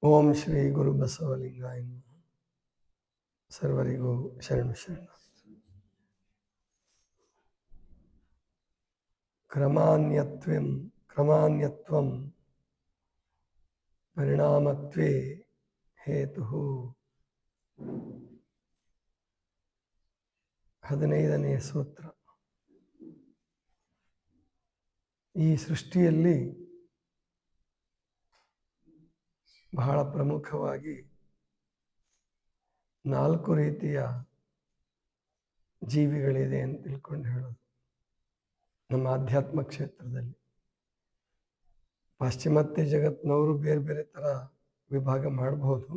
ಓಂ ಶ್ರೀ ಗುರು ಬಸವಲಿಂಗಾಯ ನಮಃ. ಸರ್ವರಿಗೂ ಶರಣು ಶರಣ. ಕ್ರಮಾನ್ಯತ್ವಂ ಪರಿಣಾಮತ್ವೇ ಹೇತು. 15ನೇ ಸೂತ್ರ. ಈ ಸೃಷ್ಟಿಯಲ್ಲಿ ಬಹಳ ಪ್ರಮುಖವಾಗಿ 4 ರೀತಿಯ ಜೀವಿಗಳಿದೆ ಅಂತ ತಿಳ್ಕೊಂಡು ಹೇಳೋದು. ನಮ್ಮ ಆಧ್ಯಾತ್ಮ ಕ್ಷೇತ್ರದಲ್ಲಿ ಪಾಶ್ಚಿಮಾತ್ಯ ಜಗತ್ತಿನವರು ಬೇರೆ ಬೇರೆ ಥರ ವಿಭಾಗ ಮಾಡಬಹುದು,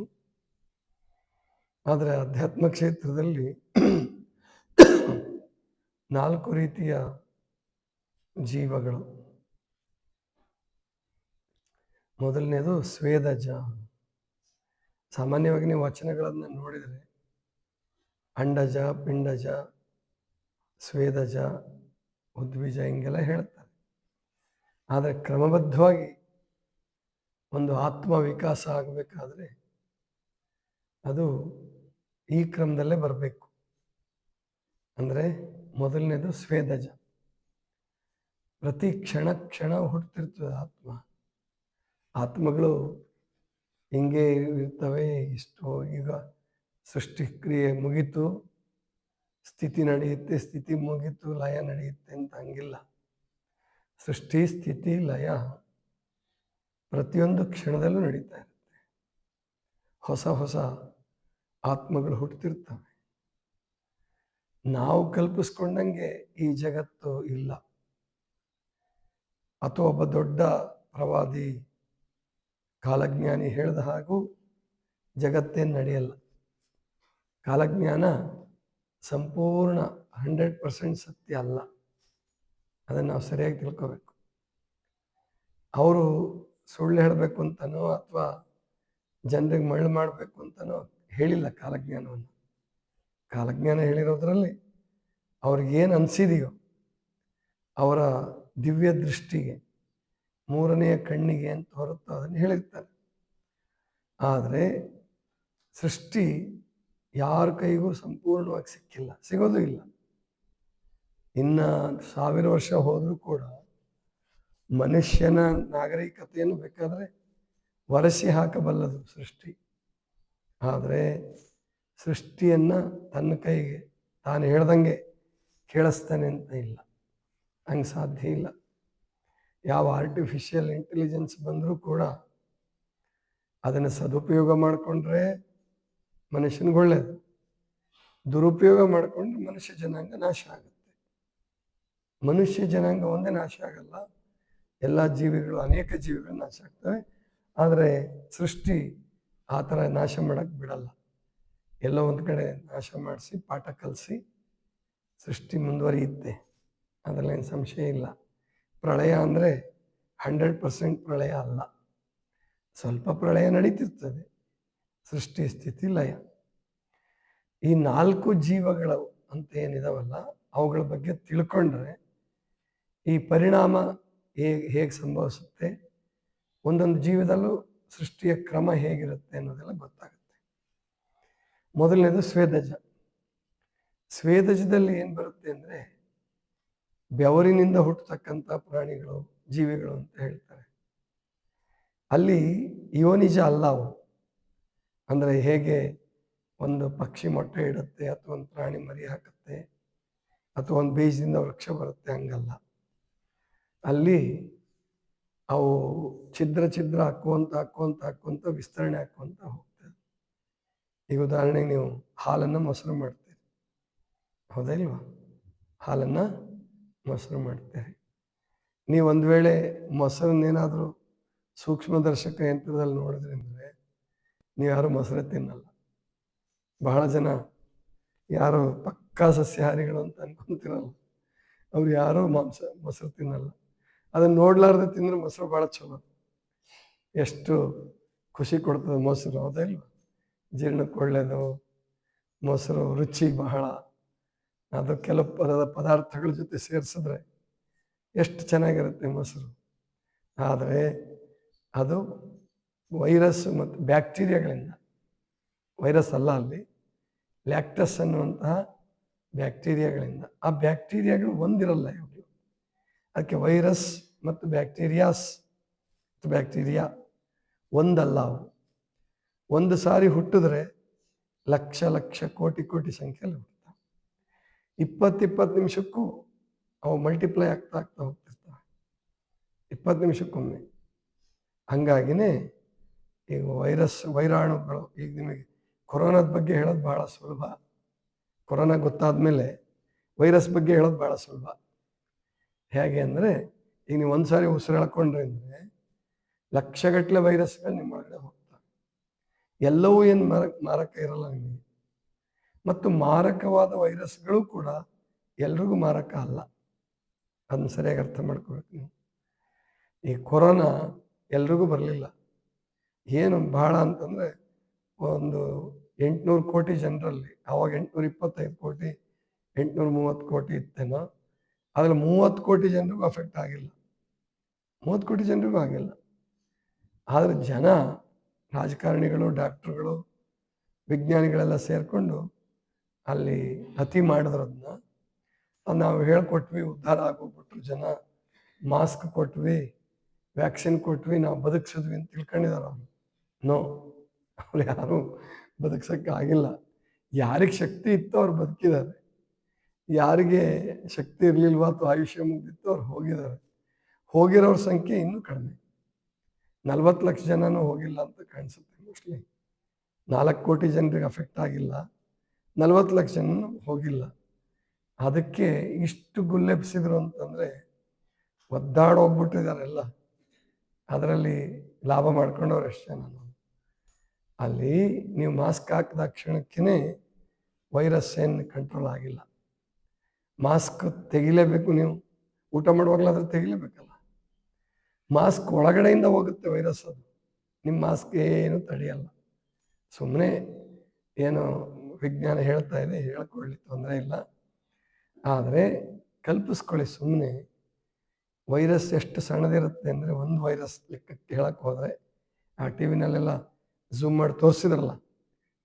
ಆದರೆ ಆಧ್ಯಾತ್ಮ ಕ್ಷೇತ್ರದಲ್ಲಿ 4 ರೀತಿಯ ಜೀವಗಳು. ಮೊದಲನೇದು ಸ್ವೇದಜ. ಸಾಮಾನ್ಯವಾಗಿ ನೀವು ವಚನಗಳನ್ನು ನೋಡಿದರೆ ಅಂಡಜ, ಪಿಂಡಜ, ಸ್ವೇದಜ, ಉದ್ವಿಜ ಹಿಂಗೆಲ್ಲ ಹೇಳ್ತಾರೆ. ಆದರೆ ಕ್ರಮಬದ್ಧವಾಗಿ ಒಂದು ಆತ್ಮ ವಿಕಾಸ ಆಗಬೇಕಾದ್ರೆ ಅದು ಈ ಕ್ರಮದಲ್ಲೇ ಬರಬೇಕು. ಅಂದರೆ ಮೊದಲನೇದು ಸ್ವೇದಜ. ಪ್ರತಿ ಕ್ಷಣ ಹುಟ್ಟುತ್ತಿರ್ತದೆ ಆತ್ಮಗಳು ಹಿಂಗೆ ಇರ್ತವೆ. ಇಷ್ಟು ಈಗ ಸೃಷ್ಟಿ ಕ್ರಿಯೆ ಮುಗೀತು, ಸ್ಥಿತಿ ನಡೆಯುತ್ತೆ, ಸ್ಥಿತಿ ಮುಗೀತು, ಲಯ ನಡೆಯುತ್ತೆ ಅಂತ ಹಂಗಿಲ್ಲ. ಸೃಷ್ಟಿ, ಸ್ಥಿತಿ, ಲಯ ಪ್ರತಿಯೊಂದು ಕ್ಷಣದಲ್ಲೂ ನಡೀತಾ ಇರುತ್ತೆ. ಹೊಸ ಆತ್ಮಗಳು ಹುಟ್ಟುತ್ತಿರ್ತವೆ. ನಾವು ಕಲ್ಪಿಸ್ಕೊಂಡಂಗೆ ಈ ಜಗತ್ತು ಇಲ್ಲ. ಅಥವಾ ಒಬ್ಬ ದೊಡ್ಡ ಪ್ರವಾದಿ ಕಾಲಜ್ಞಾನಿ ಹೇಳಿದ ಹಾಗೂ ಜಗತ್ತೇನು ನಡೆಯಲ್ಲ. ಕಾಲಜ್ಞಾನ ಸಂಪೂರ್ಣ 100% ಸತ್ಯ ಅಲ್ಲ. ಅದನ್ನು ನಾವು ಸರಿಯಾಗಿ ತಿಳ್ಕೋಬೇಕು. ಅವರು ಸುಳ್ಳು ಹೇಳಬೇಕು ಅಂತನೋ ಅಥವಾ ಜನರಿಗೆ ಮಳ್ಳು ಮಾಡಬೇಕು ಅಂತನೋ ಹೇಳಿಲ್ಲ ಕಾಲಜ್ಞಾನವನ್ನು. ಕಾಲಜ್ಞಾನ ಹೇಳಿರೋದ್ರಲ್ಲಿ ಅವ್ರಿಗೇನು ಅನಿಸಿದೆಯೋ ಅವರ ದಿವ್ಯ ದೃಷ್ಟಿಗೆ, 3ನೇ ಕಣ್ಣಿಗೆ ಅಂತ ಹೊರತು ಅದನ್ನು ಹೇಳಿರ್ತಾರೆ. ಆದರೆ ಸೃಷ್ಟಿ ಯಾರ ಕೈಗೂ ಸಂಪೂರ್ಣವಾಗಿ ಸಿಕ್ಕಿಲ್ಲ, ಸಿಗೋದು ಇಲ್ಲ. ಇನ್ನು 1000 ವರ್ಷ ಹೋದರೂ ಕೂಡ ಮನುಷ್ಯನ ನಾಗರಿಕತೆಯನ್ನು ಬೇಕಾದರೆ ಒರೆಸಿ ಹಾಕಬಲ್ಲದು ಸೃಷ್ಟಿ. ಆದರೆ ಸೃಷ್ಟಿಯನ್ನು ತನ್ನ ಕೈಗೆ ತಾನು ಹೇಳ್ದಂಗೆ ಕೇಳಿಸ್ತಾನೆ ಅಂತ ಇಲ್ಲ, ಹಂಗೆ ಸಾಧ್ಯ ಇಲ್ಲ. ಯಾವ ಆರ್ಟಿಫಿಷಿಯಲ್ ಇಂಟೆಲಿಜೆನ್ಸ್ ಬಂದರೂ ಕೂಡ ಅದನ್ನು ಸದುಪಯೋಗ ಮಾಡಿಕೊಂಡ್ರೆ ಮನುಷ್ಯನಿಗೆ ಒಳ್ಳೆಯದು, ದುರುಪಯೋಗ ಮಾಡಿಕೊಂಡ್ರೆ ಮನುಷ್ಯ ಜನಾಂಗ ನಾಶ ಆಗುತ್ತೆ. ಮನುಷ್ಯ ಜನಾಂಗ ಒಂದೇ ನಾಶ ಆಗಲ್ಲ, ಎಲ್ಲ ಜೀವಿಗಳು, ಅನೇಕ ಜೀವಿಗಳು ನಾಶ ಆಗ್ತವೆ. ಆದರೆ ಸೃಷ್ಟಿ ಆ ಥರ ನಾಶ ಮಾಡೋಕ್ಕೆ ಬಿಡಲ್ಲ. ಎಲ್ಲೋ ಒಂದು ಕಡೆ ನಾಶ ಮಾಡಿಸಿ ಪಾಠ ಕಲಿಸಿ ಸೃಷ್ಟಿ ಮುಂದುವರಿಯುತ್ತೆ, ಅದರಲ್ಲೇನು ಸಂಶಯ ಇಲ್ಲ. ಪ್ರಳಯ ಅಂದರೆ 100% ಪ್ರಳಯ ಅಲ್ಲ, ಸ್ವಲ್ಪ ಪ್ರಳಯ ನಡೀತಿರ್ತದೆ. ಸೃಷ್ಟಿ, ಸ್ಥಿತಿ, ಲಯ. ಈ 4 ಜೀವಗಳು ಅಂತ ಏನಿದಾವಲ್ಲ ಅವುಗಳ ಬಗ್ಗೆ ತಿಳ್ಕೊಂಡ್ರೆ ಈ ಪರಿಣಾಮ ಹೇಗೆ ಸಂಭವಿಸುತ್ತೆ, ಒಂದೊಂದು ಜೀವದಲ್ಲೂ ಸೃಷ್ಟಿಯ ಕ್ರಮ ಹೇಗಿರುತ್ತೆ ಅನ್ನೋದೆಲ್ಲ ಗೊತ್ತಾಗುತ್ತೆ. ಮೊದಲನೇದು ಸ್ವೇದಜ. ಸ್ವೇದಜದಲ್ಲಿ ಏನು ಬರುತ್ತೆ ಅಂದರೆ ಬೆವರಿನಿಂದ ಹುಟ್ಟತಕ್ಕಂಥ ಪ್ರಾಣಿಗಳು, ಜೀವಿಗಳು ಅಂತ ಹೇಳ್ತಾರೆ. ಅಲ್ಲಿ ಯೋನಿಜ ಅಲ್ಲ ಅವು. ಅಂದರೆ ಹೇಗೆ ಒಂದು ಪಕ್ಷಿ ಮೊಟ್ಟೆ ಇಡುತ್ತೆ ಅಥವಾ ಒಂದು ಪ್ರಾಣಿ ಮರಿ ಹಾಕುತ್ತೆ ಅಥವಾ ಒಂದು ಬೀಜದಿಂದ ವೃಕ್ಷ ಬರುತ್ತೆ, ಹಂಗಲ್ಲ. ಅಲ್ಲಿ ಅವು ಛಿದ್ರ ಹಾಕುವಂತ ವಿಸ್ತರಣೆ ಹಾಕುವಂತ ಹೋಗ್ತದೆ. ಈಗ ಉದಾಹರಣೆಗೆ ನೀವು ಹಾಲನ್ನು ಮೊಸರು ಮಾಡ್ತೀರಿ, ಹೌದಾ ಇಲ್ವಾ? ಹಾಲನ್ನು ಮೊಸರು ಮಾಡ್ತೀರಿ. ನೀವು ಒಂದು ವೇಳೆ ಮೊಸರನ್ನೇನಾದರೂ ಸೂಕ್ಷ್ಮದರ್ಶಕ ಯಂತ್ರದಲ್ಲಿ ನೋಡಿದ್ರಿ ಅಂದರೆ ನೀವು ಯಾರು ಮೊಸರು ತಿನ್ನಲ್ಲ. ಬಹಳ ಜನ ಯಾರೋ ಪಕ್ಕಾ ಸಸ್ಯಾಹಾರಿಗಳು ಅಂತ ಅನ್ಕೊಂತಿರಲ್ಲ, ಅವ್ರು ಯಾರೋ ಮೊಸರು ತಿನ್ನಲ್ಲ. ಅದನ್ನು ನೋಡ್ಲಾರ್ದೆ ತಿಂದ್ರೆ ಮೊಸರು ಭಾಳ ಚಲೋ, ಎಷ್ಟು ಖುಷಿ ಕೊಡ್ತದೆ ಮೊಸರು, ಹೌದಾ ಇಲ್ವಾ? ಜೀರ್ಣಕ್ಕೆ ಒಳ್ಳೆಯದು ಮೊಸರು, ರುಚಿ ಬಹಳ. ಅದು ಕೆಲವು ಪದಾರ್ಥಗಳ ಜೊತೆ ಸೇರಿಸಿದ್ರೆ ಎಷ್ಟು ಚೆನ್ನಾಗಿರುತ್ತೆ ಮೊಸರು. ಆದರೆ ಅದು ವೈರಸ್ ಮತ್ತು ಬ್ಯಾಕ್ಟೀರಿಯಾಗಳಿಂದ, ವೈರಸ್ ಅಲ್ಲ ಅಲ್ಲಿ, ಲ್ಯಾಕ್ಟಸ್ ಅನ್ನುವಂತಹ ಬ್ಯಾಕ್ಟೀರಿಯಾಗಳಿಂದ. ಆ ಬ್ಯಾಕ್ಟೀರಿಯಾಗಳು ಒಂದಿರಲ್ಲ ಇವು, ಅದಕ್ಕೆ ವೈರಸ್ ಮತ್ತು ಬ್ಯಾಕ್ಟೀರಿಯಾ ಒಂದಲ್ಲ. ಅವು ಒಂದು ಸಾರಿ ಹುಟ್ಟಿದ್ರೆ ಲಕ್ಷ ಲಕ್ಷ ಕೋಟಿ ಕೋಟಿ ಸಂಖ್ಯೆಯಲ್ಲಿ ಹುಟ್ಟುತ್ತವೆ. 20 ನಿಮಿಷಕ್ಕೂ ಅವು ಮಲ್ಟಿಪ್ಲೈ ಆಗ್ತಾ ಹೋಗ್ತಿರ್ತವೆ, 20 ನಿಮಿಷಕ್ಕೊಮ್ಮೆ. ಹಂಗಾಗಿನೇ ಈಗ ವೈರಾಣುಗಳು, ಈಗ ನಿಮಗೆ ಕೊರೋನಾದ ಬಗ್ಗೆ ಹೇಳೋದು ಭಾಳ ಸುಲಭ. ಕೊರೋನಾ ಗೊತ್ತಾದ ಮೇಲೆ ವೈರಸ್ ಬಗ್ಗೆ ಹೇಳೋದು ಭಾಳ ಸುಲಭ. ಹೇಗೆ ಅಂದರೆ, ಈಗ ನೀವು ಒಂದು ಸಾರಿ ಉಸಿರಾಡ್ಕೊಂಡ್ರೆ ಅಂದರೆ ಲಕ್ಷಗಟ್ಟಲೆ ವೈರಸ್ಗಳು ನಿಮ್ಮ ಒಳಗಡೆ ಹೋಗ್ತವೆ. ಎಲ್ಲವೂ ಏನು ಮಾರಕ ಇರಲ್ಲ ನಿಮಗೆ. ಮತ್ತು ಮಾರಕವಾದ ವೈರಸ್ಗಳು ಕೂಡ ಎಲ್ರಿಗೂ ಮಾರಕ ಅಲ್ಲ, ಅದನ್ನ ಸರಿಯಾಗಿ ಅರ್ಥ ಮಾಡ್ಕೋಬೇಕು ನೀವು. ಈ ಕೊರೋನಾ ಎಲ್ರಿಗೂ ಬರಲಿಲ್ಲ. ಏನು ಭಾಳ ಅಂತಂದರೆ, ಒಂದು 800 ಕೋಟಿ ಜನರಲ್ಲಿ, ಆವಾಗ 825 ಕೋಟಿ 830 ಕೋಟಿ ಇತ್ತೇನೋ, ಅದ್ರಲ್ಲಿ 30 ಕೋಟಿ ಜನರಿಗೂ ಅಫೆಕ್ಟ್ ಆಗಿಲ್ಲ. 30 ಕೋಟಿ ಜನರಿಗೂ ಆಗಿಲ್ಲ. ಆದರೆ ಜನ, ರಾಜಕಾರಣಿಗಳು, ಡಾಕ್ಟ್ರುಗಳು, ವಿಜ್ಞಾನಿಗಳೆಲ್ಲ ಸೇರಿಕೊಂಡು ಅಲ್ಲಿ ಅತಿ ಮಾಡಿದ್ರದನ್ನ. ನಾವು ಹೇಳ್ಕೊಟ್ವಿ, ಉದ್ಧಾರ ಆಗೋಗ್ಬಿಟ್ರು ಜನ, ಮಾಸ್ಕ್ ಕೊಟ್ವಿ, ವ್ಯಾಕ್ಸಿನ್ ಕೊಟ್ವಿ, ನಾವು ಬದುಕಿಸಿದ್ವಿ ಅಂತ ತಿಳ್ಕೊಂಡಿದ್ದಾರೆ ಅವರು. ನೋ, ಅವ್ರು ಯಾರೂ ಬದುಕ್ಸೋಕ್ಕೆ ಆಗಿಲ್ಲ. ಯಾರಿಗೆ ಶಕ್ತಿ ಇತ್ತು ಅವ್ರು ಬದುಕಿದ್ದಾರೆ, ಯಾರಿಗೆ ಶಕ್ತಿ ಇರಲಿಲ್ವ ಅಥವಾ ಆಯುಷ್ಯ ಮುಗಿದಿತ್ತು ಅವ್ರು ಹೋಗಿದ್ದಾರೆ. ಹೋಗಿರೋರ ಸಂಖ್ಯೆ ಇನ್ನೂ ಕಡಿಮೆ, 40 ಲಕ್ಷ ಜನನೂ ಹೋಗಿಲ್ಲ ಅಂತ ಕಾಣಿಸುತ್ತೆ. ಮೋಸ್ಟ್ಲಿ 4 ಕೋಟಿ ಜನರಿಗೆ ಅಫೆಕ್ಟ್ ಆಗಿಲ್ಲ, 40 ಲಕ್ಷ ಜನನೂ ಹೋಗಿಲ್ಲ. ಅದಕ್ಕೆ ಇಷ್ಟು ಗುಲ್ಲೆಬ್ಸಿದ್ರು ಅಂತಂದರೆ ಒದ್ದಾಡೋಗ್ಬಿಟ್ಟಿದ್ದಾರೆಲ್ಲ. ಅದರಲ್ಲಿ ಲಾಭ ಮಾಡ್ಕೊಂಡವ್ರು ಎಷ್ಟು ಜನ. ಅಲ್ಲಿ ನೀವು ಮಾಸ್ಕ್ ಹಾಕಿದ ಕ್ಷಣಕ್ಕೇ ವೈರಸ್ ಏನು ಕಂಟ್ರೋಲ್ ಆಗಿಲ್ಲ. ಮಾಸ್ಕ್ ತೆಗಿಲೇಬೇಕು, ನೀವು ಊಟ ಮಾಡುವಾಗಲಾದ್ರೆ ತೆಗಿಲೇಬೇಕಲ್ಲ. ಮಾಸ್ಕ್ ಒಳಗಡೆಯಿಂದ ಹೋಗುತ್ತೆ ವೈರಸ್, ಅದು ನಿಮ್ಮ ಮಾಸ್ಕ್ ಏನು ತಡೆಯಲ್ಲ. ಸುಮ್ಮನೆ ಏನು ವಿಜ್ಞಾನ ಹೇಳ್ತಾ ಇದೆ, ಹೇಳ್ಕೊಳ್ಳಿ, ತೊಂದರೆ ಇಲ್ಲ. ಆದರೆ ಕಲ್ಪಿಸ್ಕೊಳ್ಳಿ ಸುಮ್ಮನೆ. ವೈರಸ್ ಎಷ್ಟು ಸಣ್ಣದಿರುತ್ತೆ ಅಂದರೆ, ಒಂದು ವೈರಸ್ ಲೆಕ್ಕಕ್ಕೆ ಹೇಳಕ್ಕೆ ಹೋದರೆ, ಆ ಟಿ ವಿನಲ್ಲೆಲ್ಲ ಝೂಮ್ ಮಾಡಿ ತೋರಿಸಿದ್ರಲ್ಲ,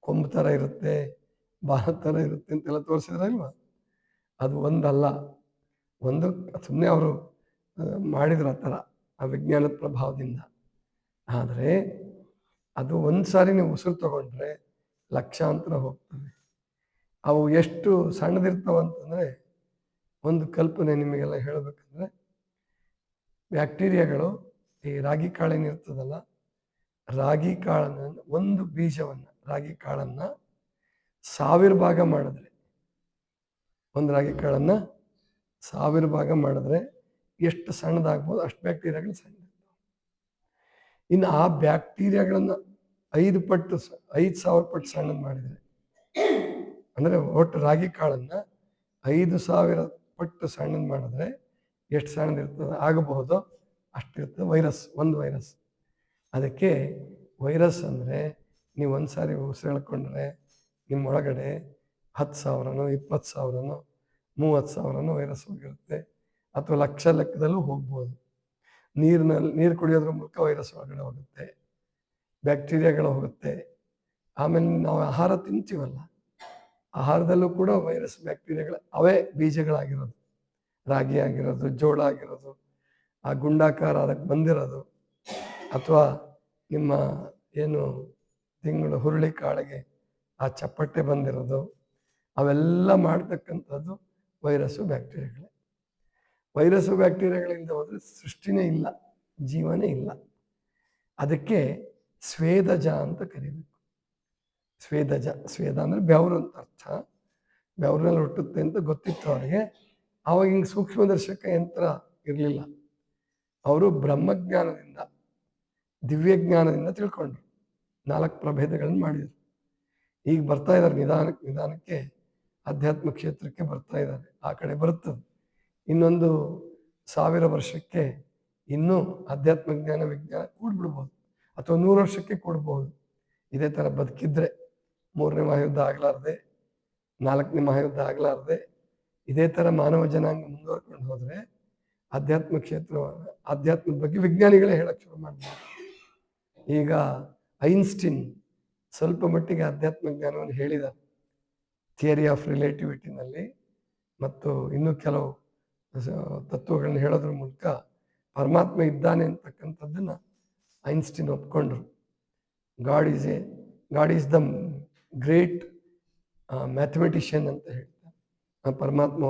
ಕೊಂಬು ಥರ ಇರುತ್ತೆ, ಬಾಲ ಥರ ಇರುತ್ತೆ ಅಂತೆಲ್ಲ ತೋರಿಸಿದ್ರಲ್ವ, ಅದು ಒಂದಲ್ಲ. ಒಂದು ಸುಮ್ಮನೆ ಅವರು ಮಾಡಿದ್ರು ಆ ಥರ, ಆ ವಿಜ್ಞಾನದ ಪ್ರಭಾವದಿಂದ. ಆದರೆ ಅದು ಒಂದು ಸಾರಿ ನೀವು ಉಸಿರು ತಗೊಂಡ್ರೆ ಲಕ್ಷಾಂತರ ಹೋಗ್ತವೆ. ಅವು ಎಷ್ಟು ಸಣ್ಣದಿರ್ತಾವಂತಂದರೆ, ಒಂದು ಕಲ್ಪನೆ ನಿಮಗೆಲ್ಲ ಹೇಳಬೇಕಂದ್ರೆ, ಬ್ಯಾಕ್ಟೀರಿಯಾಗಳು ಈ ರಾಗಿ ಕಾಳೇನಿರ್ತದಲ್ಲ, ರಾಗಿ ಕಾಳನ್ನು, ಒಂದು ಬೀಜವನ್ನು, ರಾಗಿ ಕಾಳನ್ನು 1000 ಭಾಗ ಮಾಡಿದ್ರೆ, ಒಂದು ರಾಗಿ ಕಾಳನ್ನು 1000 ಭಾಗ ಮಾಡಿದ್ರೆ ಎಷ್ಟು ಸಣ್ಣದಾಗ್ಬೋದು ಅಷ್ಟು ಬ್ಯಾಕ್ಟೀರಿಯಾಗಳು ಸಣ್ಣದಿರ್ತವೆ. ಇನ್ನು ಆ ಬ್ಯಾಕ್ಟೀರಿಯಾಗಳನ್ನು 5,000 ಪಟ್ಟು ಸಣ್ಣದು ಮಾಡಿದರೆ, ಅಂದರೆ ಒಟ್ಟು ರಾಗಿ ಕಾಳನ್ನು 5,000 ಪಟ್ಟು ಸಣ್ಣದು ಮಾಡಿದ್ರೆ ಎಷ್ಟು ಸಣ್ಣದಿರ್ತದೆ ಆಗಬಹುದೋ ಅಷ್ಟಿರ್ತದೆ ವೈರಸ್, ಒಂದು ವೈರಸ್. ಅದಕ್ಕೆ ವೈರಸ್ ಅಂದರೆ, ನೀವು ಒಂದು ಸಾರಿ ಉಸಿರಾಡ್ಕೊಂಡ್ರೆ ನಿಮ್ಮೊಳಗಡೆ 10,000ನೋ 20,000ನೋ 30,000ನೋ ವೈರಸ್ ಹೋಗಿರುತ್ತೆ, ಅಥವಾ ಲಕ್ಷ ಲೆಕ್ಕದಲ್ಲೂ ಹೋಗ್ಬೋದು. ನೀರು ಕುಡಿಯೋದ್ರ ಮೂಲಕ ವೈರಸ್ ಒಳಗಡೆ ಹೋಗುತ್ತೆ, ಬ್ಯಾಕ್ಟೀರಿಯಾಗಳು ಹೋಗುತ್ತೆ. ಆಮೇಲೆ ನಾವು ಆಹಾರ ತಿಂತೀವಲ್ಲ, ಆಹಾರದಲ್ಲೂ ಕೂಡ ವೈರಸ್ ಬ್ಯಾಕ್ಟೀರಿಯಾಗಳು ಅವೇ ಬೀಜಗಳಾಗಿರೋದು, ರಾಗಿ ಆಗಿರೋದು, ಜೋಳ ಆಗಿರೋದು, ಆ ಗುಂಡಾಕಾರ ಅದಕ್ಕೆ ಬಂದಿರೋದು, ಅಥವಾ ನಿಮ್ಮ ಏನು ತಿಂಗಳು ಹುರುಳಿ ಕಾಳಿಗೆ ಆ ಚಪ್ಪಟ್ಟೆ ಬಂದಿರೋದು, ಅವೆಲ್ಲ ಮಾಡ್ತಕ್ಕಂಥದ್ದು ವೈರಸ್ಸು ಬ್ಯಾಕ್ಟೀರಿಯಾಗಳೇ. ವೈರಸ್ಸು ಬ್ಯಾಕ್ಟೀರಿಯಾಗಳಿಂದ ಹೋದರೆ ಸೃಷ್ಟಿನೇ ಇಲ್ಲ, ಜೀವನೇ ಇಲ್ಲ. ಅದಕ್ಕೆ ಸ್ವೇದಜ ಅಂತ ಕರಿಬೇಕು. ಸ್ವೇದ ಅಂದರೆ ಬೆವರು ಅಂತ ಅರ್ಥ. ಬೆವರಿನಲ್ಲಿ ಹುಟ್ಟುತ್ತೆ ಅಂತ ಗೊತ್ತಿತ್ತು ಅವರಿಗೆ. ಆವಾಗ ಹಿಂಗೆ ಸೂಕ್ಷ್ಮದರ್ಶಕ ಯಂತ್ರ ಇರಲಿಲ್ಲ. ಅವರು ಬ್ರಹ್ಮಜ್ಞಾನದಿಂದ, ದಿವ್ಯಜ್ಞಾನದಿಂದ ತಿಳ್ಕೊಂಡ್ರು, 4 ಪ್ರಭೇದಗಳನ್ನು ಮಾಡಿದರು. ಈಗ ಬರ್ತಾ ಇದ್ದಾರೆ ನಿಧಾನಕ್ಕೆ ಆಧ್ಯಾತ್ಮ ಕ್ಷೇತ್ರಕ್ಕೆ ಬರ್ತಾ ಇದ್ದಾರೆ. ಆ ಕಡೆ ಬರುತ್ತದೆ. ಇನ್ನೊಂದು 1000 ವರ್ಷಕ್ಕೆ ಇನ್ನೂ ಆಧ್ಯಾತ್ಮ ಜ್ಞಾನ ವಿಜ್ಞಾನ ಕೂಡ್ಬಿಡ್ಬೋದು, ಅಥವಾ 100 ವರ್ಷಕ್ಕೆ ಕೂಡ್ಬೋದು. ಇದೇ ಥರ ಬದುಕಿದ್ರೆ, 3ನೇ ಮಹಾಯುದ್ಧ ಆಗಲಾರ್ದೆ, 4ನೇ ಮಹಾಯುದ್ಧ ಆಗಲಾರ್ದೆ, ಇದೇ ಥರ ಮಾನವ ಜನಾಂಗ ಮುಂದುವರ್ಕೊಂಡು ಹೋದರೆ ಆಧ್ಯಾತ್ಮ ಕ್ಷೇತ್ರ, ಆಧ್ಯಾತ್ಮದ ಬಗ್ಗೆ ವಿಜ್ಞಾನಿಗಳೇ ಹೇಳಕ್ಕೆ ಶುರು ಮಾಡ್ಬೋದು. ಈಗ ಐನ್ಸ್ಟೀನ್ ಸ್ವಲ್ಪ ಮಟ್ಟಿಗೆ ಅಧ್ಯಾತ್ಮ ಜ್ಞಾನವನ್ನು ಹೇಳಿದ, ಥಿಯರಿ ಆಫ್ ರಿಲೇಟಿವಿಟಿನಲ್ಲಿ ಮತ್ತು ಇನ್ನೂ ಕೆಲವು ತತ್ವಗಳನ್ನ ಹೇಳೋದ್ರ ಮೂಲಕ ಪರಮಾತ್ಮ ಇದ್ದಾನೆ ಅಂತಕ್ಕಂಥದ್ದನ್ನು ಐನ್ಸ್ಟೀನ್ ಒಪ್ಕೊಂಡ್ರು. God is the great mathematician ಅಂತ ಹೇಳ್ತಾರೆ. ಪರಮಾತ್ಮ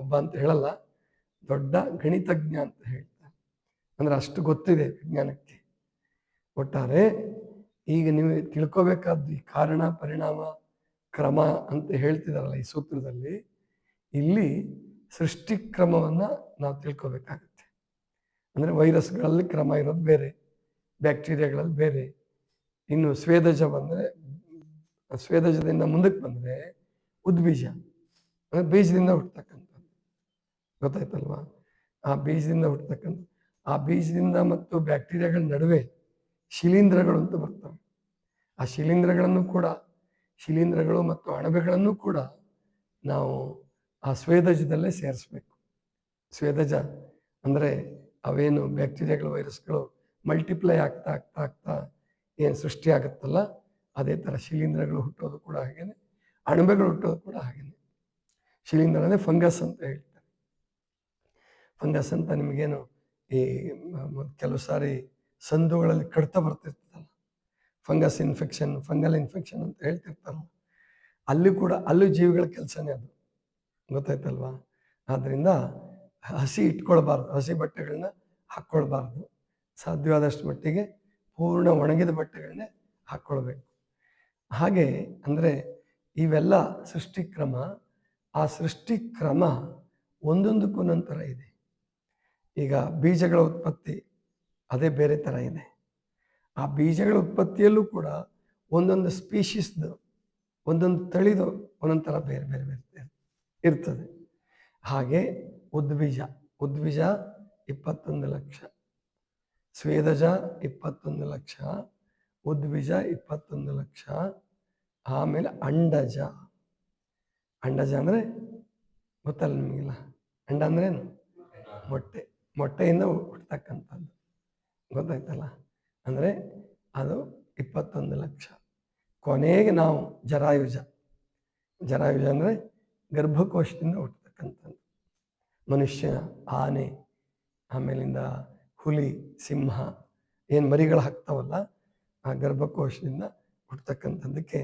ಒಬ್ಬ ಅಂತ ಹೇಳಲ್ಲ, ದೊಡ್ಡ ಗಣಿತಜ್ಞ ಅಂತ ಹೇಳ್ತಾರೆ. ಅಂದರೆ ಅಷ್ಟು ಗೊತ್ತಿದೆ ವಿಜ್ಞಾನಕ್ಕೆ. ಒಟ್ಟಾರೆ ಈಗ ನೀವು ತಿಳ್ಕೋಬೇಕಾದ್ದು ಈ ಕಾರಣ ಪರಿಣಾಮ ಕ್ರಮ ಅಂತ ಹೇಳ್ತಿದಾರಲ್ಲ ಈ ಸೂತ್ರದಲ್ಲಿ, ಇಲ್ಲಿ ಸೃಷ್ಟಿ ಕ್ರಮವನ್ನು ನಾವು ತಿಳ್ಕೋಬೇಕಾಗತ್ತೆ. ಅಂದರೆ ವೈರಸ್ಗಳಲ್ಲಿ ಕ್ರಮ ಇರೋದು ಬೇರೆ, ಬ್ಯಾಕ್ಟೀರಿಯಾಗಳಲ್ಲಿ ಬೇರೆ. ಇನ್ನು ಸ್ವೇದಜ ಬಂದರೆ, ಸ್ವೇದಜದಿಂದ ಮುಂದಕ್ಕೆ ಬಂದರೆ ಉದ್ಬೀಜ ಅಂದರೆ ಬೀಜದಿಂದ ಹುಟ್ಟತಕ್ಕಂಥದ್ದು, ಗೊತ್ತಾಯ್ತಲ್ವಾ? ಆ ಬೀಜದಿಂದ ಹುಟ್ಟತಕ್ಕಂಥ, ಆ ಬೀಜದಿಂದ ಮತ್ತು ಬ್ಯಾಕ್ಟೀರಿಯಾಗಳ ನಡುವೆ ಶಿಲೀಂಧ್ರಗಳು ಅಂತ ಬರ್ತವೆ. ಆ ಶಿಲೀಂಧ್ರಗಳು ಮತ್ತು ಅಣಬೆಗಳನ್ನು ಕೂಡ ನಾವು ಆ ಸ್ವೇದಜದಲ್ಲೇ ಸೇರಿಸ್ಬೇಕು. ಸ್ವೇದಜ ಅಂದರೆ ಅವೇನು ಬ್ಯಾಕ್ಟೀರಿಯಾಗಳು ವೈರಸ್ಗಳು ಮಲ್ಟಿಪ್ಲೈ ಆಗ್ತಾ ಆಗ್ತಾ ಆಗ್ತಾ ಏನು ಸೃಷ್ಟಿ ಆಗುತ್ತಲ್ಲ, ಅದೇ ಥರ ಶಿಲೀಂಧ್ರಗಳು ಹುಟ್ಟೋದು ಕೂಡ ಹಾಗೇನೆ, ಅಣಬೆಗಳು ಹುಟ್ಟೋದು ಕೂಡ ಹಾಗೇನೆ. ಶಿಲೀಂಧ್ರ ಅಂದರೆ ಫಂಗಸ್ ಅಂತ ಹೇಳ್ತಾರೆ. ಫಂಗಸ್ ಅಂತ ನಿಮಗೇನು ಈ ಕೆಲವು ಸಾರಿ ಸಂದುಗಳಲ್ಲಿ ಕಡಿತ ಬರ್ತಿರ್ತದಲ್ಲ, ಫಂಗಲ್ ಇನ್ಫೆಕ್ಷನ್ ಅಂತ ಹೇಳ್ತಿರ್ತಾರಲ್ಲ, ಅಲ್ಲೂ ಜೀವಿಗಳ ಕೆಲಸನೇ ಅದು, ಗೊತ್ತಾಯ್ತಲ್ವಾ? ಆದ್ದರಿಂದ ಹಸಿ ಇಟ್ಕೊಳ್ಬಾರ್ದು, ಹಸಿ ಬಟ್ಟೆಗಳನ್ನ ಹಾಕ್ಕೊಳ್ಬಾರ್ದು. ಸಾಧ್ಯವಾದಷ್ಟು ಮಟ್ಟಿಗೆ ಪೂರ್ಣ ಒಣಗಿದ ಬಟ್ಟೆಗಳನ್ನೇ ಹಾಕ್ಕೊಳ್ಬೇಕು. ಹಾಗೆ ಅಂದರೆ ಇವೆಲ್ಲ ಸೃಷ್ಟಿಕ್ರಮ. ಆ ಸೃಷ್ಟಿಕ್ರಮ ಒಂದೊಂದಕ್ಕೂ ನಂತರ ಇದೆ. ಈಗ ಬೀಜಗಳ ಉತ್ಪತ್ತಿ ಅದೇ ಬೇರೆ ಥರ ಇದೆ. ಆ ಬೀಜಗಳ ಉತ್ಪತ್ತಿಯಲ್ಲೂ ಕೂಡ ಒಂದೊಂದು ಸ್ಪೀಶೀಸ್ದು, ಒಂದೊಂದು ತಳಿದು ಒಂದೊಂದು ಥರ ಬೇರೆ ಬೇರೆ ಬೇರೆ ಇರ್ತದೆ. ಹಾಗೆ ಉದ್ಬೀಜ 21 ಲಕ್ಷ, ಸ್ವೇದಜ 21 ಲಕ್ಷ, ಉದ್ಬೀಜ 21 ಲಕ್ಷ. ಆಮೇಲೆ ಅಂಡಜ ಅಂದರೆ ಗೊತ್ತಲ್ಲ ನಿಮಗಿಲ್ಲ, ಅಂಡ ಅಂದ್ರೇನು? ಮೊಟ್ಟೆಯಿಂದ ಹುಟ್ಟತಕ್ಕಂಥದ್ದು, ಗೊತ್ತಾಯ್ತಲ್ಲ? ಅಂದರೆ ಅದು 21 ಲಕ್ಷ. ಕೊನೆಗೆ ನಾವು ಜರಾಯುಜ ಅಂದರೆ ಗರ್ಭಕೋಶದಿಂದ ಹುಟ್ಟತಕ್ಕಂಥದ್ದು. ಮನುಷ್ಯ, ಆನೆ, ಆಮೇಲಿಂದ ಹುಲಿ, ಸಿಂಹ ಏನು ಮರಿಗಳು ಹಾಕ್ತಾವಲ್ಲ, ಆ ಗರ್ಭಕೋಶದಿಂದ ಹುಟ್ಟತಕ್ಕಂಥದ್ದಕ್ಕೆ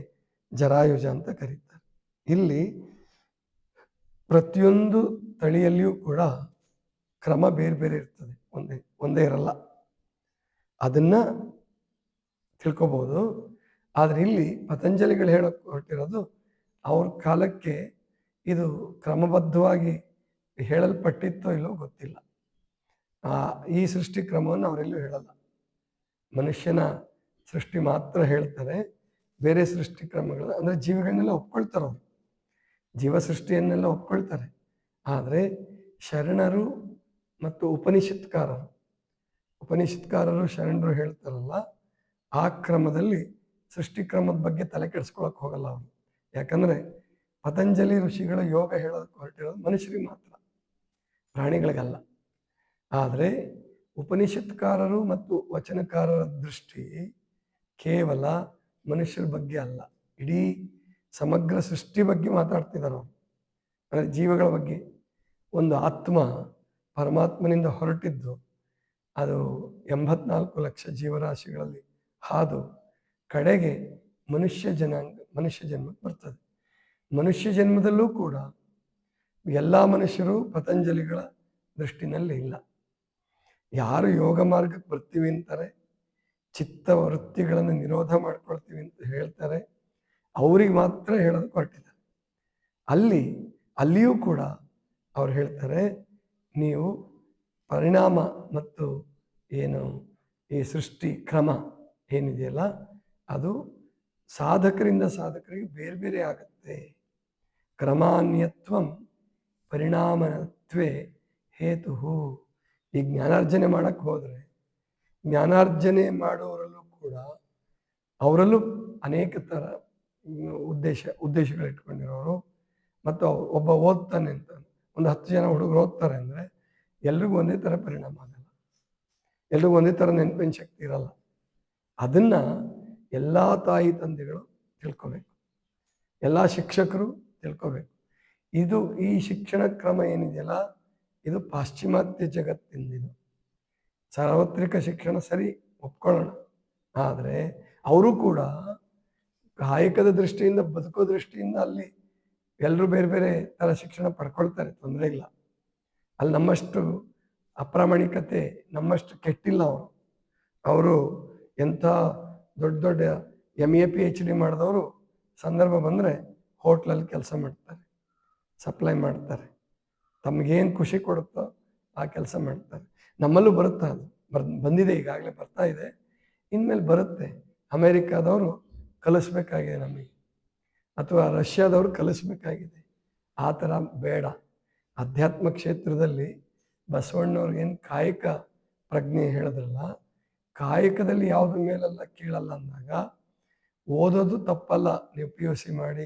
ಜರಾಯುಜ ಅಂತ ಕರೀತಾರೆ. ಇಲ್ಲಿ ಪ್ರತಿಯೊಂದು ತಳಿಯಲ್ಲಿಯೂ ಕೂಡ ಕ್ರಮ ಬೇರೆ ಬೇರೆ ಇರ್ತದೆ, ಒಂದೇ ಇರಲ್ಲ. ಅದನ್ನು ತಿಳ್ಕೊಬೋದು. ಆದರೆ ಇಲ್ಲಿ ಪತಂಜಲಿಗಳು ಹೇಳೋಕ್ಕೆ ಹೊರಟಿರೋದು ಅವ್ರ ಕಾಲಕ್ಕೆ ಇದು ಕ್ರಮಬದ್ಧವಾಗಿ ಹೇಳಲ್ಪಟ್ಟಿತ್ತೋ ಇಲ್ಲೋ ಗೊತ್ತಿಲ್ಲ. ಈ ಸೃಷ್ಟಿ ಕ್ರಮವನ್ನು ಅವರೆಲ್ಲೂ ಹೇಳಲ್ಲ. ಮನುಷ್ಯನ ಸೃಷ್ಟಿ ಮಾತ್ರ ಹೇಳ್ತಾರೆ. ಬೇರೆ ಸೃಷ್ಟಿ ಕ್ರಮಗಳು ಅಂದರೆ ಜೀವಿಗಳನ್ನೆಲ್ಲ ಒಪ್ಕೊಳ್ತಾರೆ, ಅವರು ಜೀವ ಸೃಷ್ಟಿಯನ್ನೆಲ್ಲ ಒಪ್ಕೊಳ್ತಾರೆ. ಆದರೆ ಶರಣರು ಮತ್ತು ಉಪನಿಷತ್ಕಾರರು ಶರಣರು ಹೇಳ್ತಾರಲ್ಲ, ಆ ಕ್ರಮದಲ್ಲಿ ಸೃಷ್ಟಿ ಕ್ರಮದ ಬಗ್ಗೆ ತಲೆ ಕೆಡಿಸ್ಕೊಳಕ್ಕೆ ಹೋಗಲ್ಲ ಅವರು. ಯಾಕಂದರೆ ಪತಂಜಲಿ ಋಷಿಗಳು ಯೋಗ ಹೇಳೋದಕ್ಕೆ ಹೊರಟಿರೋದು ಮನುಷ್ಯರಿಗೆ ಮಾತ್ರ, ಪ್ರಾಣಿಗಳಿಗಲ್ಲ. ಆದರೆ ಉಪನಿಷತ್ಕಾರರು ಮತ್ತು ವಚನಕಾರರ ದೃಷ್ಟಿ ಕೇವಲ ಮನುಷ್ಯರ ಬಗ್ಗೆ ಅಲ್ಲ, ಇಡೀ ಸಮಗ್ರ ಸೃಷ್ಟಿ ಬಗ್ಗೆ ಮಾತಾಡ್ತಿದ್ದಾರೆ ಅವರು. ಅಂದರೆ ಜೀವಗಳ ಬಗ್ಗೆ. ಒಂದು ಆತ್ಮ ಪರಮಾತ್ಮನಿಂದ ಹೊರಟಿದ್ದು ಅದು 84 ಲಕ್ಷ ಜೀವರಾಶಿಗಳಲ್ಲಿ ಹಾದು ಕಡೆಗೆ ಮನುಷ್ಯ ಜನ್ಮಕ್ಕೆ ಬರ್ತದೆ. ಮನುಷ್ಯ ಜನ್ಮದಲ್ಲೂ ಕೂಡ ಎಲ್ಲ ಮನುಷ್ಯರು ಪತಂಜಲಿಗಳ ದೃಷ್ಟಿನಲ್ಲಿ ಇಲ್ಲ. ಯಾರು ಯೋಗ ಮಾರ್ಗಕ್ಕೆ ಬರ್ತೀವಿ ಅಂತಾರೆ, ಚಿತ್ತ ವೃತ್ತಿಗಳನ್ನು ನಿರೋಧ ಮಾಡ್ಕೊಳ್ತೀವಿ ಅಂತ ಹೇಳ್ತಾರೆ, ಅವ್ರಿಗೆ ಮಾತ್ರ ಹೇಳೋದಕ್ಕೆ ಹೊರಟಿದ್ದಾರೆ. ಅಲ್ಲಿಯೂ ಕೂಡ ಅವ್ರು ಹೇಳ್ತಾರೆ, ನೀವು ಪರಿಣಾಮ ಮತ್ತು ಏನು ಈ ಸೃಷ್ಟಿ ಕ್ರಮ ಏನಿದೆಯಲ್ಲ, ಅದು ಸಾಧಕರಿಂದ ಸಾಧಕರಿಗೆ ಬೇರೆ ಬೇರೆ ಆಗುತ್ತೆ. ಕ್ರಮಾನ್ಯತ್ವಂ ಪರಿಣಾಮತ್ವೇ ಹೇತು. ಈ ಜ್ಞಾನಾರ್ಜನೆ ಮಾಡಕ್ಕೆ ಹೋದರೆ, ಜ್ಞಾನಾರ್ಜನೆ ಮಾಡೋರಲ್ಲೂ ಕೂಡ ಅವರಲ್ಲೂ ಅನೇಕ ಥರ ಉದ್ದೇಶಗಳು ಇಟ್ಕೊಂಡಿರೋರು, ಮತ್ತು ಒಬ್ಬ ಓದ್ತಾನೆ ಅಂತ ಒಂದು 10 ಜನ ಹುಡುಗರು ಓದ್ತಾರೆ ಅಂದರೆ ಎಲ್ರಿಗೂ ಒಂದೇ ಥರ ಪರಿಣಾಮ ಆಗಲ್ಲ. ಎಲ್ರಿಗೂ ಒಂದೇ ಥರ ನೆನಪಿನ ಶಕ್ತಿ ಇರಲ್ಲ. ಅದನ್ನ ಎಲ್ಲ ತಾಯಿ ತಂದೆಗಳು ತಿಳ್ಕೋಬೇಕು, ಎಲ್ಲ ಶಿಕ್ಷಕರು ತಿಳ್ಕೋಬೇಕು. ಇದು ಈ ಶಿಕ್ಷಣ ಕ್ರಮ ಏನಿದೆಯಲ್ಲ, ಇದು ಪಾಶ್ಚಿಮಾತ್ಯ ಜಗತ್ತಿಂದಿದು. ಸಾರ್ವತ್ರಿಕ ಶಿಕ್ಷಣ ಸರಿ, ಒಪ್ಕೊಳ್ಳೋಣ. ಆದರೆ ಅವರು ಕೂಡ ಕಾಯಕದ ದೃಷ್ಟಿಯಿಂದ, ಬದುಕೋ ದೃಷ್ಟಿಯಿಂದ ಅಲ್ಲಿ ಎಲ್ಲರೂ ಬೇರೆ ಬೇರೆ ಥರ ಶಿಕ್ಷಣ ಪಡ್ಕೊಳ್ತಾರೆ, ತೊಂದರೆ ಇಲ್ಲ. ಅಲ್ಲಿ ನಮ್ಮಷ್ಟು ಅಪ್ರಾಮಾಣಿಕತೆ, ನಮ್ಮಷ್ಟು ಕೆಟ್ಟಿಲ್ಲ ಅವರು. ಅವರು ಎಂಥ ದೊಡ್ಡ ದೊಡ್ಡ MA PhD ಮಾಡಿದವರು ಸಂದರ್ಭ ಬಂದರೆ ಹೋಟ್ಲಲ್ಲಿ ಕೆಲಸ ಮಾಡ್ತಾರೆ, ಸಪ್ಲೈ ಮಾಡ್ತಾರೆ, ತಮಗೇನು ಖುಷಿ ಕೊಡುತ್ತೋ ಆ ಕೆಲಸ ಮಾಡ್ತಾರೆ. ನಮ್ಮಲ್ಲೂ ಬರುತ್ತಾ ಅದು, ಬಂದಿದೆ, ಈಗಾಗಲೇ ಬರ್ತಾ ಇದೆ, ಇನ್ಮೇಲೆ ಬರುತ್ತೆ. ಅಮೇರಿಕಾದವರು ಕಲಿಸ್ಬೇಕಾಗಿದೆ ನಮಗೆ, ಅಥವಾ ರಷ್ಯಾದವರು ಕಲಿಸ್ಬೇಕಾಗಿದೆ. ಆ ಥರ ಬೇಡ. ಅಧ್ಯಾತ್ಮ ಕ್ಷೇತ್ರದಲ್ಲಿ ಬಸವಣ್ಣವ್ರು ಏನು ಕಾಯಕ ಪ್ರಜ್ಞೆ ಹೇಳಿದ್ರಲ್ಲ, ಕಾಯಕದಲ್ಲಿ ಯಾವುದ್ರ ಮೇಲೆಲ್ಲ ಕೀಳಲ್ಲ ಅಂದಾಗ ಓದೋದು ತಪ್ಪಲ್ಲ. ನೀವು PUC ಮಾಡಿ,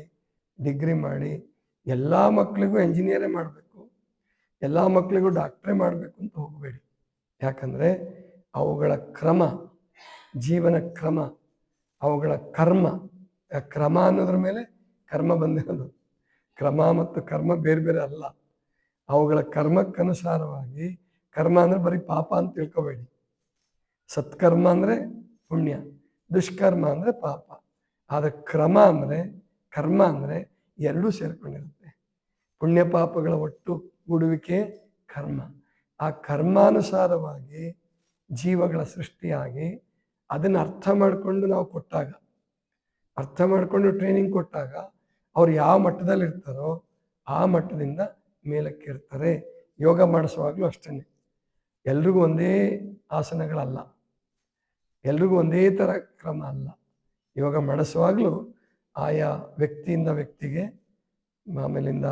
ಡಿಗ್ರಿ ಮಾಡಿ, ಎಲ್ಲ ಮಕ್ಕಳಿಗೂ ಎಂಜಿನಿಯರೇ ಮಾಡಬೇಕು, ಎಲ್ಲ ಮಕ್ಕಳಿಗೂ ಡಾಕ್ಟ್ರೇ ಮಾಡಬೇಕು ಅಂತ ಹೋಗಬೇಡಿ. ಯಾಕಂದರೆ ಅವುಗಳ ಕ್ರಮ, ಜೀವನ ಕ್ರಮ, ಅವುಗಳ ಕರ್ಮ, ಕ್ರಮ ಅನ್ನೋದ್ರ ಮೇಲೆ ಕರ್ಮ ಬಂದಿರೋದು. ಕ್ರಮ ಮತ್ತು ಕರ್ಮ ಬೇರೆ ಬೇರೆ ಅಲ್ಲ. ಅವುಗಳ ಕರ್ಮಕ್ಕನುಸಾರವಾಗಿ, ಕರ್ಮ ಅಂದರೆ ಬರೀ ಪಾಪ ಅಂತ ತಿಳ್ಕೊಬೇಡಿ. ಸತ್ಕರ್ಮ ಅಂದರೆ ಪುಣ್ಯ, ದುಷ್ಕರ್ಮ ಅಂದರೆ ಪಾಪ. ಆದರೆ ಕ್ರಮ ಅಂದರೆ, ಕರ್ಮ ಅಂದರೆ ಎರಡೂ ಸೇರ್ಕೊಂಡಿರುತ್ತೆ. ಪುಣ್ಯ ಪಾಪಗಳ ಒಟ್ಟು ಗೂಡುವಿಕೆ ಕರ್ಮ. ಆ ಕರ್ಮಾನುಸಾರವಾಗಿ ಜೀವಗಳ ಸೃಷ್ಟಿಯಾಗಿ ಅದನ್ನು ಅರ್ಥ ಮಾಡಿಕೊಂಡು ನಾವು ಕೊಟ್ಟಾಗ, ಅರ್ಥ ಮಾಡಿಕೊಂಡು ಟ್ರೈನಿಂಗ್ ಕೊಟ್ಟಾಗ, ಅವ್ರು ಯಾವ ಮಟ್ಟದಲ್ಲಿ ಇರ್ತಾರೋ ಆ ಮಟ್ಟದಿಂದ ಮೇಲಕ್ಕೆ ಇರ್ತಾರೆ. ಯೋಗ ಮಾಡಿಸುವಾಗಲೂ ಅಷ್ಟೇ, ಎಲ್ರಿಗೂ ಒಂದೇ ಆಸನಗಳಲ್ಲ, ಎಲ್ರಿಗೂ ಒಂದೇ ಥರ ಕ್ರಮ ಅಲ್ಲ. ಯೋಗ ಮಾಡಿಸುವಾಗಲೂ ಆಯಾ ವ್ಯಕ್ತಿಯಿಂದ ವ್ಯಕ್ತಿಗೆ, ಆಮೇಲಿಂದ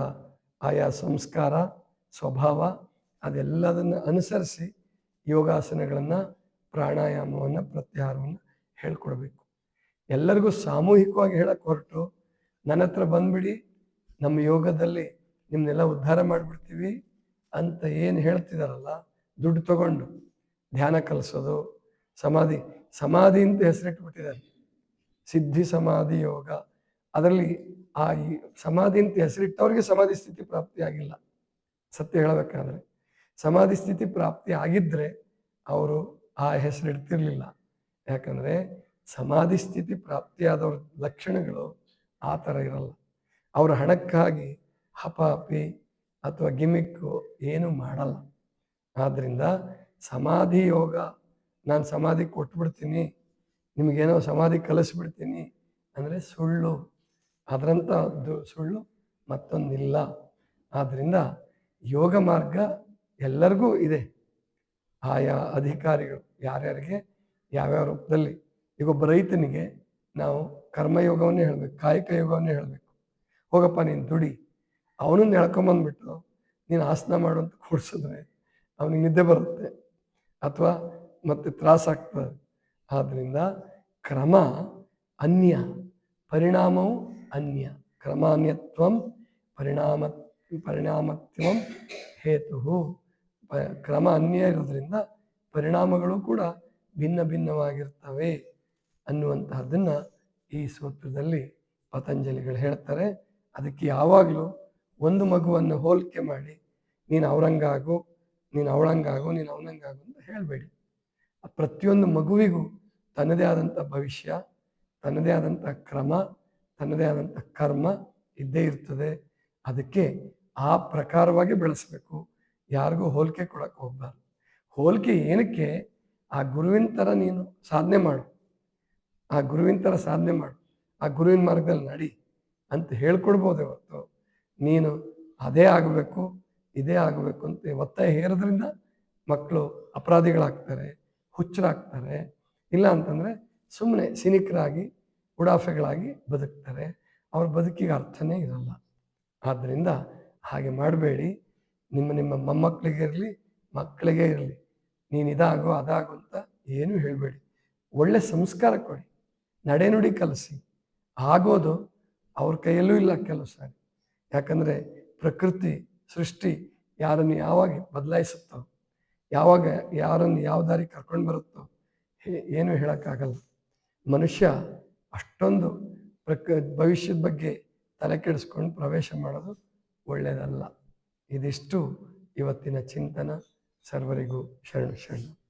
ಆಯಾ ಸಂಸ್ಕಾರ, ಸ್ವಭಾವ, ಅದೆಲ್ಲದನ್ನು ಅನುಸರಿಸಿ ಯೋಗಾಸನಗಳನ್ನು, ಪ್ರಾಣಾಯಾಮವನ್ನು, ಪ್ರತ್ಯಾಹಾರವನ್ನು ಹೇಳ್ಕೊಡ್ಬೇಕು. ಎಲ್ಲರಿಗೂ ಸಾಮೂಹಿಕವಾಗಿ ಹೇಳಕ್ಕೆ ಹೊರಟು ನನ್ನ ಹತ್ರ ಬಂದ್ಬಿಡಿ, ನಮ್ಮ ಯೋಗದಲ್ಲಿ ನಿಮ್ಮನ್ನೆಲ್ಲ ಉದ್ಧಾರ ಮಾಡಿಬಿಡ್ತೀವಿ ಅಂತ ಏನು ಹೇಳ್ತಿದಾರಲ್ಲ, ದುಡ್ಡು ತಗೊಂಡು ಧ್ಯಾನ ಕಲಿಸೋದು, ಸಮಾಧಿ ಅಂತ ಹೆಸರಿಟ್ಬಿಟ್ಟಿದ್ದಾರೆ, ಸಿದ್ಧಿ ಸಮಾಧಿ ಯೋಗ. ಅದರಲ್ಲಿ ಆ ಸಮಾಧಿ ಅಂತ ಹೆಸರಿಟ್ಟವ್ರಿಗೆ ಸಮಾಧಿ ಸ್ಥಿತಿ ಪ್ರಾಪ್ತಿ ಆಗಿಲ್ಲ. ಸತ್ಯ ಹೇಳಬೇಕಾದ್ರೆ ಸಮಾಧಿ ಸ್ಥಿತಿ ಪ್ರಾಪ್ತಿ ಆಗಿದ್ದರೆ ಅವರು ಆ ಹೆಸರಿಡ್ತಿರ್ಲಿಲ್ಲ. ಯಾಕಂದರೆ ಸಮಾಧಿ ಸ್ಥಿತಿ ಪ್ರಾಪ್ತಿಯಾದವ್ರ ಲಕ್ಷಣಗಳು ಆ ಥರ ಇರಲ್ಲ. ಅವರು ಹಣಕ್ಕಾಗಿ ಹಪಾಪಿ ಅಥವಾ ಗಿಮಿಕ್ಕು ಏನೂ ಮಾಡಲ್ಲ. ಆದ್ದರಿಂದ ಸಮಾಧಿ ಯೋಗ, ನಾನು ಸಮಾಧಿ ಕೊಟ್ಬಿಡ್ತೀನಿ, ನಿಮಗೇನೋ ಸಮಾಧಿ ಕಲಿಸ್ಬಿಡ್ತೀನಿ ಅಂದರೆ ಸುಳ್ಳು. ಅದರಂಥದ್ದು ಸುಳ್ಳು ಮತ್ತೊಂದಿಲ್ಲ. ಆದ್ದರಿಂದ ಯೋಗ ಮಾರ್ಗ ಎಲ್ಲರಿಗೂ ಇದೆ. ಆಯಾ ಅಧಿಕಾರಿಗಳು ಯಾರ್ಯಾರಿಗೆ ಯಾವ್ಯಾವ ರೂಪದಲ್ಲಿ, ಈಗ ಒಬ್ಬ ರೈತನಿಗೆ ನಾವು ಕರ್ಮಯೋಗವನ್ನೇ ಹೇಳಬೇಕು, ಕಾಯಕ ಯೋಗವನ್ನೇ ಹೇಳಬೇಕು. ಹೋಗಪ್ಪ ನೀನು ದುಡಿ, ಅವನನ್ನು ಎಳ್ಕೊಂಬಂದ್ಬಿಟ್ಟು ನೀನು ಆಸನ ಮಾಡು ಅಂತ ಕೂಡಿಸಿದ್ರೆ ಅವನಿಗೆ ನಿದ್ದೆ ಬರುತ್ತೆ, ಅಥವಾ ಮತ್ತೆ ತ್ರಾಸಾಗ್ತದೆ. ಆದ್ದರಿಂದ ಕ್ರಮ ಅನ್ಯ, ಪರಿಣಾಮವು ಅನ್ಯ. ಕ್ರಮಾನ್ಯತ್ವಂ ಪರಿಣಾಮತ್ವಂ ಹೇತು. ಕ್ರಮ ಅನ್ಯ ಇರೋದ್ರಿಂದ ಪರಿಣಾಮಗಳು ಕೂಡ ಭಿನ್ನ ಭಿನ್ನವಾಗಿರ್ತವೆ ಅನ್ನುವಂತಹದ್ದನ್ನು ಈ ಸೂತ್ರದಲ್ಲಿ ಪತಂಜಲಿಗಳು ಹೇಳ್ತಾರೆ. ಅದಕ್ಕೆ ಯಾವಾಗಲೂ ಒಂದು ಮಗುವನ್ನು ಹೋಲಿಕೆ ಮಾಡಿ ನೀನು ಅವರಂಗಾಗು, ನೀನು ಅವಳಂಗಾಗು, ನೀನು ಅವನಂಗಾಗು ಅಂತ ಹೇಳಬೇಡಿ. ಪ್ರತಿಯೊಂದು ಮಗುವಿಗೂ ತನ್ನದೇ ಆದಂಥ ಭವಿಷ್ಯ, ತನ್ನದೇ ಆದಂಥ ಕ್ರಮ, ತನ್ನದೇ ಆದಂಥ ಕರ್ಮ ಇದ್ದೇ ಇರ್ತದೆ. ಅದಕ್ಕೆ ಆ ಪ್ರಕಾರವಾಗಿ ಬೆಳೆಸಬೇಕು. ಯಾರಿಗೂ ಹೋಲಿಕೆ ಕೊಡಕ್ಕೆ ಹೋಗ್ಬಾರ್ದು. ಹೋಲಿಕೆ ಏನಕ್ಕೆ? ಆ ಗುರುವಿನ ಥರ ನೀನು ಸಾಧನೆ ಮಾಡು, ಆ ಗುರುವಿನ ಥರ ಸಾಧನೆ ಮಾಡು, ಆ ಗುರುವಿನ ಮಾರ್ಗದಲ್ಲಿ ನಡಿ ಅಂತ ಹೇಳ್ಕೊಡ್ಬೋದೇ ಹೊರತು ನೀನು ಅದೇ ಆಗಬೇಕು, ಇದೇ ಆಗಬೇಕು ಅಂತ ಒತ್ತಾಯ ಹೇರೋದ್ರಿಂದ ಮಕ್ಕಳು ಅಪರಾಧಿಗಳಾಗ್ತಾರೆ, ಹುಚ್ಚರಾಗ್ತಾರೆ. ಇಲ್ಲ ಅಂತಂದರೆ ಸುಮ್ಮನೆ ಸಿನಿಕರಾಗಿ, ಉಡಾಫೆಗಳಾಗಿ ಬದುಕ್ತಾರೆ. ಅವ್ರ ಬದುಕಿಗೆ ಅರ್ಥನೇ ಇರಲ್ಲ. ಆದ್ದರಿಂದ ಹಾಗೆ ಮಾಡಬೇಡಿ. ನಿಮ್ಮ ಮೊಮ್ಮಕ್ಕಳಿಗೆ ಇರಲಿ, ಮಕ್ಕಳಿಗೆ ಇರಲಿ, ನೀನು ಇದಾಗೋ ಅದಾಗೋ ಅಂತ ಏನೂ ಹೇಳಬೇಡಿ. ಒಳ್ಳೆ ಸಂಸ್ಕಾರ ಕೊಡಿ, ನಡೆನುಡಿ ಕಲಿಸಿ. ಆಗೋದು ಅವ್ರ ಕೈಯಲ್ಲೂ ಇಲ್ಲ ಕೆಲವು ಸಾರಿ. ಯಾಕಂದರೆ ಪ್ರಕೃತಿ, ಸೃಷ್ಟಿ ಯಾರನ್ನು ಯಾವಾಗ ಬದಲಾಯಿಸುತ್ತೋ, ಯಾವಾಗ ಯಾರನ್ನು ಯಾವ ದಾರಿ ಕರ್ಕೊಂಡು ಬರುತ್ತೋ ಏನು ಹೇಳೋಕ್ಕಾಗಲ್ಲ. ಮನುಷ್ಯ ಅಷ್ಟೊಂದು ಭವಿಷ್ಯದ ಬಗ್ಗೆ ತಲೆ ಕೆಡಿಸ್ಕೊಂಡು ಪ್ರವೇಶ ಮಾಡೋದು ಒಳ್ಳೆಯದಲ್ಲ. ಇದಿಷ್ಟು ಇವತ್ತಿನ ಚಿಂತನ. ಸರ್ವರಿಗೂ ಶರಣು ಶರಣು.